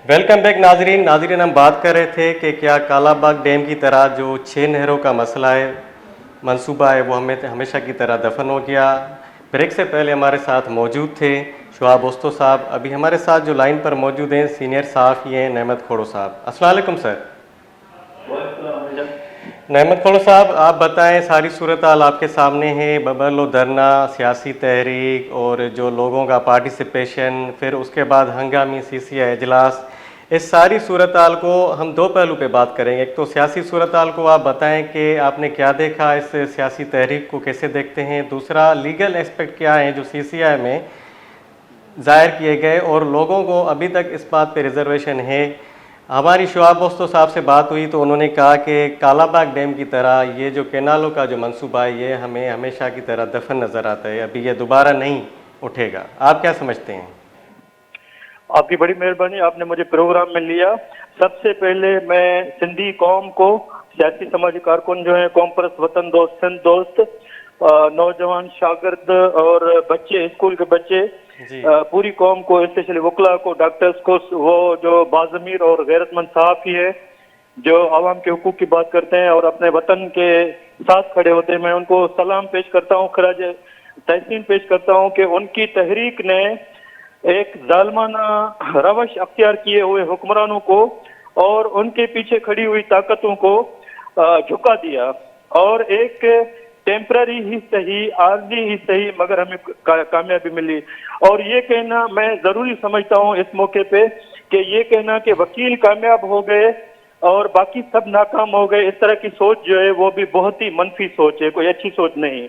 Welcome back नाजरीन। हम बात कर रहे थे कि क्या कालाबाग डैम की तरह जो 6 नहरों का मसला है, मंसूबा है, वो हमें हमेशा की तरह दफन हो गया। ब्रेक से पहले हमारे साथ मौजूद थे शुआब ओस्तो साहब। अभी हमारे साथ जो लाइन पर मौजूद हैं सीनियर सहाफ़ी हैं नहमत खोड़ो साहब। अस्सलाम वालेकुम सर। नहमत खोड़ो साहब, आप बताएं, सारी सूरत हाल आपके सामने है। बबलो धरना, सियासी तहरीक और जो लोगों का पार्टिसिपेशन, फिर उसके बाद हंगामी सीसीआई इजलास, इस सारी सूरत हाल को हम दो पहलू पे बात करेंगे। एक तो सियासी सूरत हाल को आप बताएं कि आपने क्या देखा, इस सियासी तहरीक को कैसे देखते हैं। दूसरा, लीगल एस्पेक्ट क्या है जो सीसीआई में ज़ाहिर किए गए और लोगों को अभी तक इस बात पे रिजर्वेशन है। हमारी शुआब दोस्तों साहब से बात हुई तो उन्होंने कहा कि कालाबाग डैम की तरह ये जो कैनालों का जो मंसूबा है ये हमें हमेशा की तरह दफन नज़र आता है, अभी ये दोबारा नहीं उठेगा। आप क्या समझते हैं? आपकी बड़ी मेहरबानी, आपने मुझे प्रोग्राम में लिया। सबसे पहले मैं सिंधी कौम को, सियासी समाजी कारकुन जो है, कौम परस्त, वतन दोस्त, सिंध दोस्त, नौजवान, शागिर्द और बच्चे, स्कूल के बच्चे, जी पूरी कौम को, स्पेशली वकला को, डॉक्टर्स को, वो जो बाज़मीर और गैरतमंद सहाफ़ी है जो आवाम के हुकूक की बात करते हैं और अपने वतन के साथ खड़े होते हैं, मैं उनको सलाम पेश करता हूँ, खराज तहसीन पेश करता हूँ कि उनकी तहरीक ने एक जालमाना रवश अख्तियार किए हुए हुक्मरानों को और उनके पीछे खड़ी हुई ताकतों को झुका दिया और एक टेम्पररी ही सही, आर्जी ही सही, मगर हमें कामयाबी मिली। और ये कहना मैं जरूरी समझता हूँ इस मौके पे कि ये कहना कि वकील कामयाब हो गए और बाकी सब नाकाम हो गए, इस तरह की सोच जो है वो भी बहुत ही मनफी सोच है, कोई अच्छी सोच नहीं।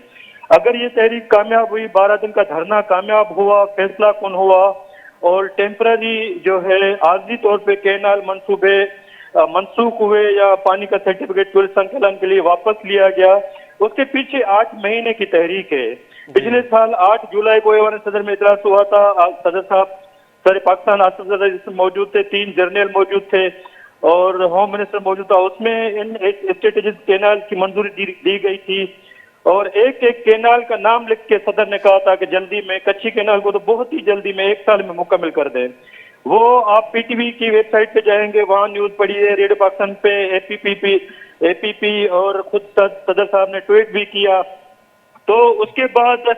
अगर ये तहरीक कामयाब हुई, 12 दिन का धरना कामयाब हुआ, फैसला कौन हुआ और टेम्पररी जो है आर्जी तौर पे कैनाल मंसूबे मनसूख हुए या पानी का सर्टिफिकेट टूरिस्ट संकलन के लिए वापस लिया गया, उसके पीछे 8 महीने की तहरीक है। पिछले साल 8 जुलाई को ऐवान सदर में इजलास हुआ था। सदर साहब सारे पाकिस्तान आसफ सदर मौजूद थे, 3 जनरल मौजूद थे और होम मिनिस्टर मौजूद था। उसमें इन स्ट्रेटेजिक कैनाल की मंजूरी दी गई थी और एक एक कैनाल का नाम लिख के सदर ने कहा था कि जल्दी में, कच्ची कैनाल को तो बहुत ही जल्दी में 1 साल में मुकम्मल कर दें। वो आप पीटीवी की वेबसाइट पे जाएंगे, वहां न्यूज पढ़िए, रेडियो पाकिस्तान पे एपीपी और खुद सदर साहब ने ट्वीट भी किया। तो उसके बाद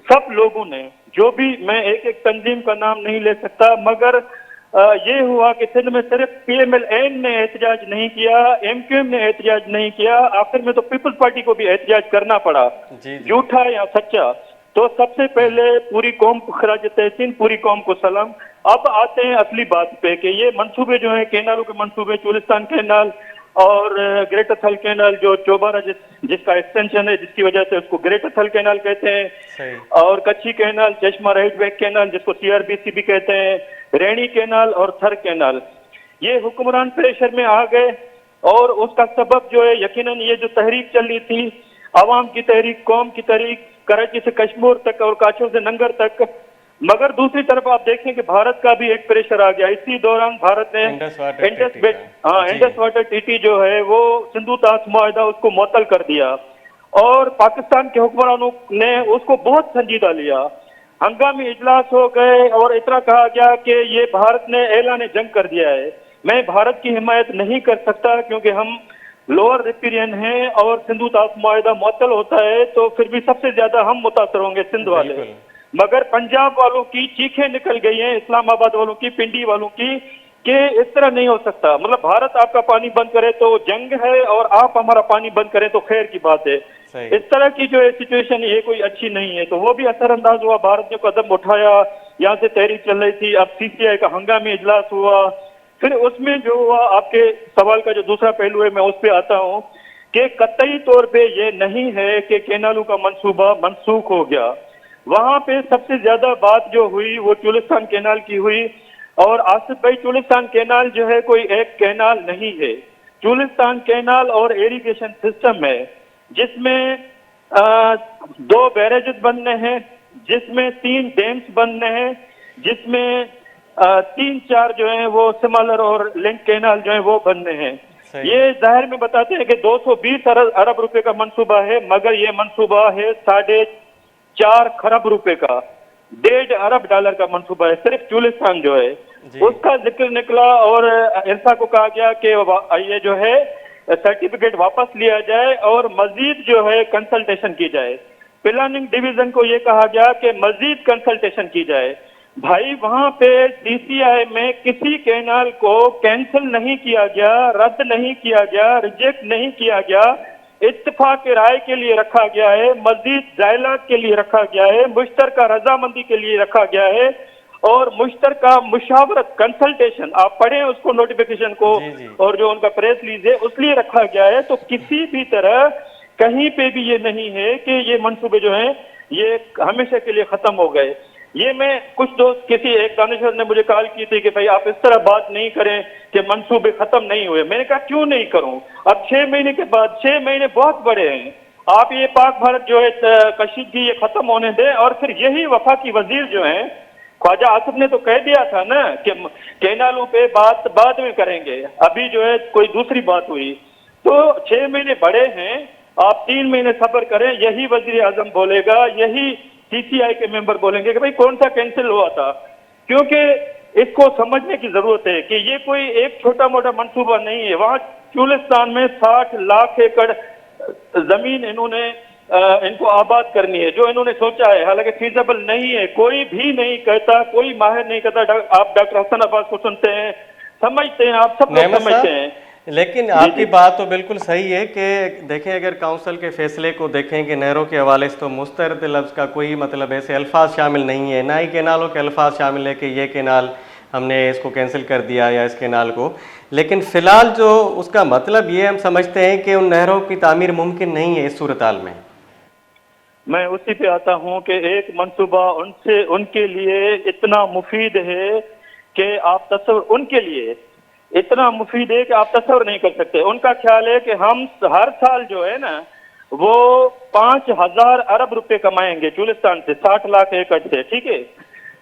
सब लोगों ने, जो भी, मैं एक एक तंजीम का नाम नहीं ले सकता, मगर ये हुआ कि सिंध में सिर्फ पीएमएल-एन ने एहतजाज नहीं किया, एमक्यूएम ने एहतजाज नहीं किया, आखिर में तो पीपल्स पार्टी को भी एहतजाज करना पड़ा, झूठा या सच्चा। तो सबसे पहले पूरी कौम को खराज तहसीन, पूरी कौम को सलाम। अब आते हैं असली बात पे कि ये मंसूबे जो हैं, कैनालों के मंसूबे, चुलिस्तान कैनाल और ग्रेटर थल कैनाल जो चौबारा जिसका एक्सटेंशन है, जिसकी वजह से उसको ग्रेटर थल कैनाल कहते हैं, और कच्ची कैनाल, चश्मा राइट बैक कैनाल जिसको सीआरबीसी भी कहते हैं, रैणी कैनाल और थर कैनाल, ये हुक्मरान प्रेशर में आ गए। और उसका सबब जो है, यकीनन ये जो तहरीक चल रही थी, आवाम की तहरीक, कौम की तहरीक, कराची से कश्मीर तक और काचों से नंगर तक, मगर दूसरी तरफ आप देखें कि भारत का भी एक प्रेशर आ गया। इसी दौरान भारत ने इंडस वाटर टीटी जो है वो सिंधु ताश मुआहदा, उसको मुअत्तल कर दिया और पाकिस्तान के हुक्मरानों ने उसको बहुत संजीदा लिया। हंगामी इजलास हो गए और इतना कहा गया कि ये भारत ने ऐलान जंग कर दिया है। मैं भारत की हिमायत नहीं कर सकता क्योंकि हम लोअर रिपेरियन हैं और सिंधु ताश मुआहदा मुअत्तल होता है तो फिर भी सबसे ज्यादा हम मुतासर होंगे, सिंध वाले। मगर पंजाब वालों की चीखें निकल गई हैं, इस्लामाबाद वालों की, पिंडी वालों की, कि इस तरह नहीं हो सकता। मतलब भारत आपका पानी बंद करे तो जंग है और आप हमारा पानी बंद करें तो खैर की बात है। इस तरह की जो सिचुएशन है, ये कोई अच्छी नहीं है। तो वो भी असरअंदाज हुआ, भारत ने कदम उठाया, यहाँ से तहरीक चल रही थी। अब सीसीआई का हंगामी इजलास हुआ, फिर उसमें जो हुआ, आपके सवाल का जो दूसरा पहलू है मैं उस पर आता हूँ कि कतई तौर पे ये नहीं है कि कैनालों का मंसूबा मनसूख हो गया। वहां पे सबसे ज्यादा बात जो हुई वो चुलिस्तान कैनाल की हुई। और आसिफ भाई, चुलिस्तान कैनाल जो है कोई एक कैनाल नहीं है। चुलिस्तान कैनाल और इरिगेशन सिस्टम है जिसमें 2 बैरेजेस बनने हैं, जिसमें 3 डैम्स बनने हैं, जिसमें 3-4 जो है वो सिमालर और लिंक कैनाल जो है वो बनने हैं। ये जाहिर में बताते हैं कि 220 अरब रुपए का मंसूबा है, मगर ये मंसूबा है 4.5 खरब रुपए का, 1.5 अरब डॉलर का मंसूबा है सिर्फ चुलिस्तान जो है। जी। उसका जिक्र निकला और इरसा को कहा गया कि ये जो है सर्टिफिकेट वापस लिया जाए और मजीद जो है कंसल्टेशन की जाए। प्लानिंग डिवीजन को ये कहा गया कि मजीद कंसल्टेशन की जाए। भाई वहां पे सीसीआई में किसी कैनाल को कैंसिल नहीं किया गया, रद्द नहीं किया गया, रिजेक्ट नहीं किया गया, इत्तेफाक राय के लिए रखा गया है, मजीद डायलॉग के लिए रखा गया है, मुश्तरका रजामंदी के लिए रखा गया है और मुश्तरका मुशावरत कंसल्टेशन, आप पढ़ें उसको नोटिफिकेशन को जी जी। और जो उनका प्रेस रिलीज है उसलिए रखा गया है। तो किसी भी तरह कहीं पे भी ये नहीं है कि ये मंसूबे जो हैं ये हमेशा के लिए खत्म हो गए। ये मैं कुछ दोस्त किसी एक दानिशवर ने मुझे कॉल की थी कि भाई आप इस तरह बात नहीं करें कि मंसूबे खत्म नहीं हुए। मैंने कहा क्यों नहीं करूं, अब 6 महीने के बाद, 6 महीने बहुत बड़े हैं, आप ये पाक भारत जो है कशीदगी ये खत्म होने दें और फिर यही वफाकी वजीर जो है ख्वाजा आसिफ ने तो कह दिया था ना कि कैनालों पे बात बाद में करेंगे, अभी जो है कोई दूसरी बात हुई। तो 6 महीने बड़े हैं, आप 3 महीने सब्र करें, यही वजीर आजम बोलेगा, यही सीसीआई के मेंबर बोलेंगे कि भाई कौन सा कैंसिल हुआ था। क्योंकि इसको समझने की जरूरत है कि ये कोई एक छोटा मोटा मंसूबा नहीं है। वहां चुलिस्तान में 60 लाख एकड़ जमीन इन्होंने इनको आबाद करनी है, जो इन्होंने सोचा है, हालांकि फीजिबल नहीं है, कोई भी नहीं कहता, कोई माहिर नहीं कहता। आप डॉक्टर हसन अब्बास को सुनते हैं, समझते हैं, आप सब लोग नेमत समझते साहब, हैं। लेकिन आपकी बात तो बिल्कुल सही है कि देखें अगर काउंसिल के फैसले को देखें कि नहरों के हवाले से तो मुस्तरद लफ्ज़ का कोई मतलब ऐसे अल्फाज शामिल नहीं है, ना ही कैनालों के अल्फाज शामिल है कि ये कैनाल हमने इसको कैंसिल कर दिया या इस कैनाल को। लेकिन फ़िलहाल जो उसका मतलब ये हम समझते हैं कि उन नहरों की तामीर मुमकिन नहीं है इस सूरत हाल में। मैं उसी पे आता हूं कि एक मंसूबा उनसे उनके लिए इतना मुफीद है कि आप तस्वर, उनके लिए इतना मुफीद है कि आप तस्वर नहीं कर सकते। उनका ख्याल है कि हम हर साल जो है ना वो 5,000 अरब रुपए कमाएंगे चुलिस्तान से, 60 लाख एकड़ से, ठीक है,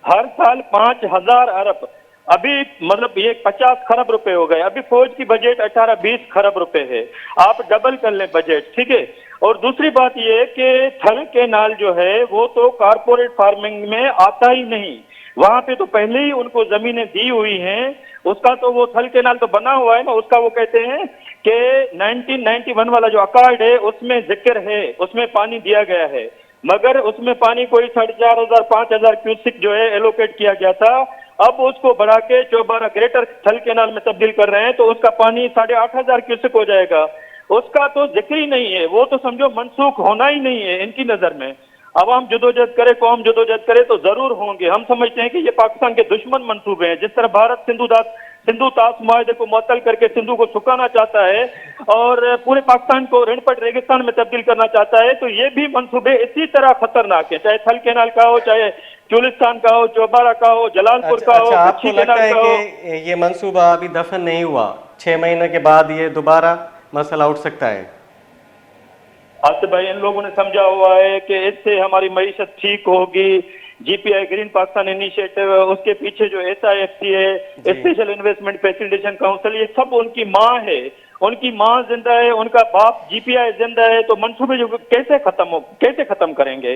हर साल 5,000 अरब। अभी मतलब ये 50 खरब रुपए हो गए, अभी फौज की बजट 18-20 खरब रुपए है, आप डबल कर लें बजट, ठीक है। और दूसरी बात ये कि थल कैनाल जो है वो तो कारपोरेट फार्मिंग में आता ही नहीं, वहां पे तो पहले ही उनको जमीनें दी हुई हैं, उसका तो वो थल कैनाल तो बना हुआ है ना, उसका वो कहते हैं कि 1991 वाला जो अकॉर्ड है उसमें जिक्र है, उसमें पानी दिया गया है, मगर उसमें पानी कोई 4,500 क्यूसिक जो है एलोकेट किया गया था। अब उसको बढ़ा के चौबारा ग्रेटर थल कैनाल में तब्दील कर रहे हैं तो उसका पानी 8,500 क्यूसिक हो जाएगा, उसका तो जिक्र ही नहीं है, वो तो समझो मनसूख होना ही नहीं है इनकी नजर में। अवाम जदोजहद करे, कौम जदोजहद करे तो जरूर होंगे। हम समझते हैं कि ये पाकिस्तान के दुश्मन मंसूबे हैं। जिस तरह भारत सिंधु ताश माहे को मुअत्तल करके सिंधु को सुखाना चाहता है और पूरे पाकिस्तान को ऋणपट रेगिस्तान में तब्दील करना चाहता है, तो ये भी मंसूबे इसी तरह खतरनाक है, चाहे थल कैनाल का हो, चाहे चुलिस्तान का हो, चौबारा का हो, जलालपुर का हो, आपको लगता है कि ये मंसूबा अभी दफन नहीं हुआ, 6 महीने के बाद ये दोबारा मसला उठ सकता है? आसिफ भाई, इन लोगों ने समझा हुआ है कि इससे हमारी मईशत ठीक होगी। जीपीआई ग्रीन पाकिस्तान इनिशिएटिव, उसके पीछे जो SIFC है, स्पेशल इन्वेस्टमेंट फैसिलिटेशन काउंसिल, ये सब उनकी माँ है, उनकी माँ जिंदा है, उनका बाप जीपीआई जिंदा है, तो मंसूबे जो कैसे खत्म करेंगे?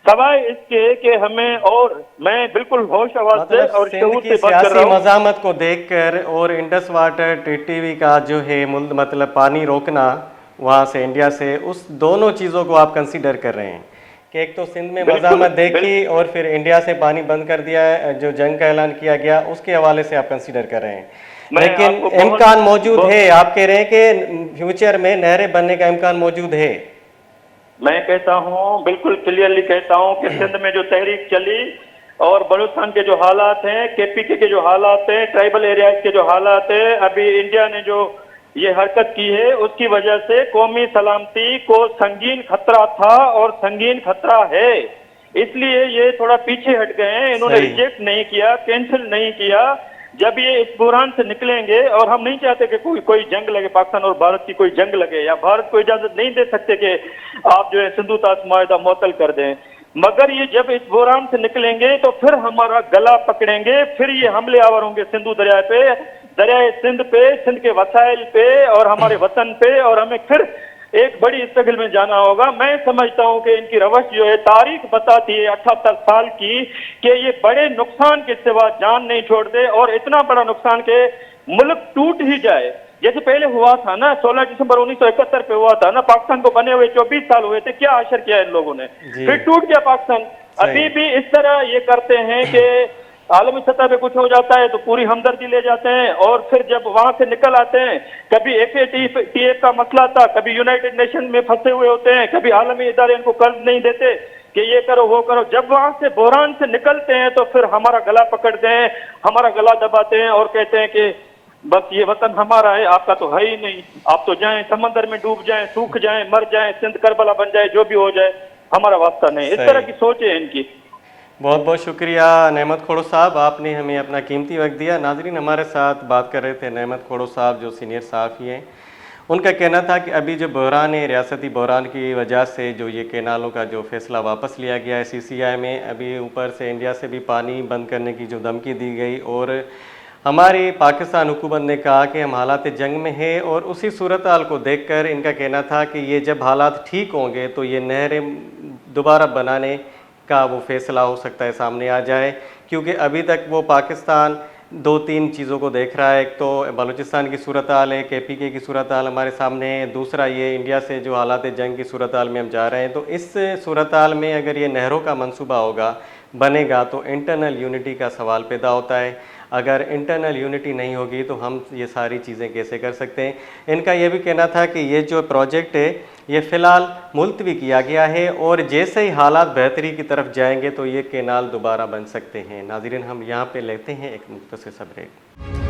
सवाए इसके कि हमें, और मैं बिल्कुल होश आवाज से और शऊर से बात कर रहा हूँ, मज़ामत को देखकर और इंडस वाटर टीटीवी का जो है मतलब पानी रोकना वहाँ से इंडिया से, उस दोनों चीज़ों को आप कंसीडर कर रहे हैं कि एक तो सिंध में मज़ामत देखी और फिर इंडिया से पानी बंद कर दिया है, जो जंग का ऐलान किया गया उसके हवाले से आप कंसीडर कर रहे हैं। लेकिन इम्कान मौजूद है, आप कह रहे हैं कि फ्यूचर में नहरें बनने का इम्कान मौजूद है। मैं कहता हूं, बिल्कुल क्लियरली कहता हूं कि सिंध में जो तहरीक चली और बलूचिस्तान के जो हालात हैं, KPK के जो हालात हैं, ट्राइबल एरियाज के जो हालात हैं, अभी इंडिया ने जो ये हरकत की है, उसकी वजह से कौमी सलामती को संगीन खतरा था और संगीन खतरा है। इसलिए ये थोड़ा पीछे हट गए हैं, इन्होंने रिजेक्ट नहीं किया, कैंसिल नहीं किया। जब ये इस बुरान से निकलेंगे, और हम नहीं चाहते कि कोई जंग लगे, पाकिस्तान और भारत की कोई जंग लगे, या भारत को इजाजत नहीं दे सकते कि आप जो है सिंधु ताश माहा मुअत्तल कर दें, मगर ये जब इस बुरान से निकलेंगे तो फिर हमारा गला पकड़ेंगे, फिर ये हमले आवर होंगे सिंधु दरिया पे, दरियाए सिंध पे, सिंध के वसाइल पे और हमारे वतन पे, और हमें फिर एक बड़ी स्ट्रगल में जाना होगा। मैं समझता हूं कि इनकी रवश जो है तारीख बताती है 78 साल की कि ये बड़े नुकसान के सिवा जान नहीं छोड़ते, और इतना बड़ा नुकसान के मुल्क टूट ही जाए। जैसे पहले हुआ था ना, 16 दिसंबर 1971 पे हुआ था ना, पाकिस्तान को बने हुए 24 साल हुए थे, क्या असर किया इन लोगों ने, जी। फिर टूट गया पाकिस्तान। अभी भी इस तरह ये करते हैं कि आलमी सतह पे कुछ हो जाता है तो पूरी हमदर्दी ले जाते हैं, और फिर जब वहां से निकल आते हैं, कभी FATF का मसला था, कभी यूनाइटेड नेशन में फंसे हुए होते हैं, कभी आलमी इदारे इनको कर्ज नहीं देते कि ये करो वो करो। जब वहां से बहरान से निकलते हैं तो फिर हमारा गला पकड़ते हैं, हमारा गला दबाते हैं और कहते हैं कि बस ये वतन हमारा है, आपका तो है ही नहीं, आप तो जाएं समंदर में डूब जाएं, सूख जाएं, मर जाएं, सिंध करबला बन जाए, जो भी हो जाए, हमारा वास्ता नहीं। इस तरह की सोच है इनकी। बहुत बहुत शुक्रिया नेमत खोड़ो साहब, आपने हमें अपना कीमती वक्त दिया। नाजरीन, हमारे साथ बात कर रहे थे नेमत खोड़ो साहब जो सीनियर सहाफ़ी हैं। उनका कहना था कि अभी जो बहरान है, रियासती बहरान की वजह से जो ये कैनालों का जो फैसला वापस लिया गया है CCI में, अभी ऊपर से इंडिया से भी पानी बंद करने की जो धमकी दी गई, और हमारी पाकिस्तान हुकूमत ने कहा कि हम हालात जंग में हैं, और उसी सूरत हाल को देखकर इनका कहना था कि ये जब हालात ठीक होंगे तो ये नहरें दोबारा बनाने का वो फैसला हो सकता है सामने आ जाए, क्योंकि अभी तक वो पाकिस्तान 2-3 चीज़ों को देख रहा है। एक तो बलूचिस्तान की सूरत हाल है, KPK की सूरत हाल हमारे सामने है, दूसरा ये इंडिया से जो हालात जंग की सूरत हाल में हम जा रहे हैं। तो इस सूरत हाल में अगर ये नहरों का मंसूबा होगा बनेगा तो इंटरनल यूनिटी का सवाल पैदा होता है। अगर इंटरनल यूनिटी नहीं होगी तो हम ये सारी चीज़ें कैसे कर सकते हैं। इनका ये भी कहना था कि ये जो प्रोजेक्ट है ये फ़िलहाल मुलतवी किया गया है, और जैसे ही हालात बेहतरी की तरफ जाएंगे तो ये कैनाल दोबारा बन सकते हैं। नाज़रीन, हम यहाँ पे लेते हैं एक मुख्तसर सा ब्रेक।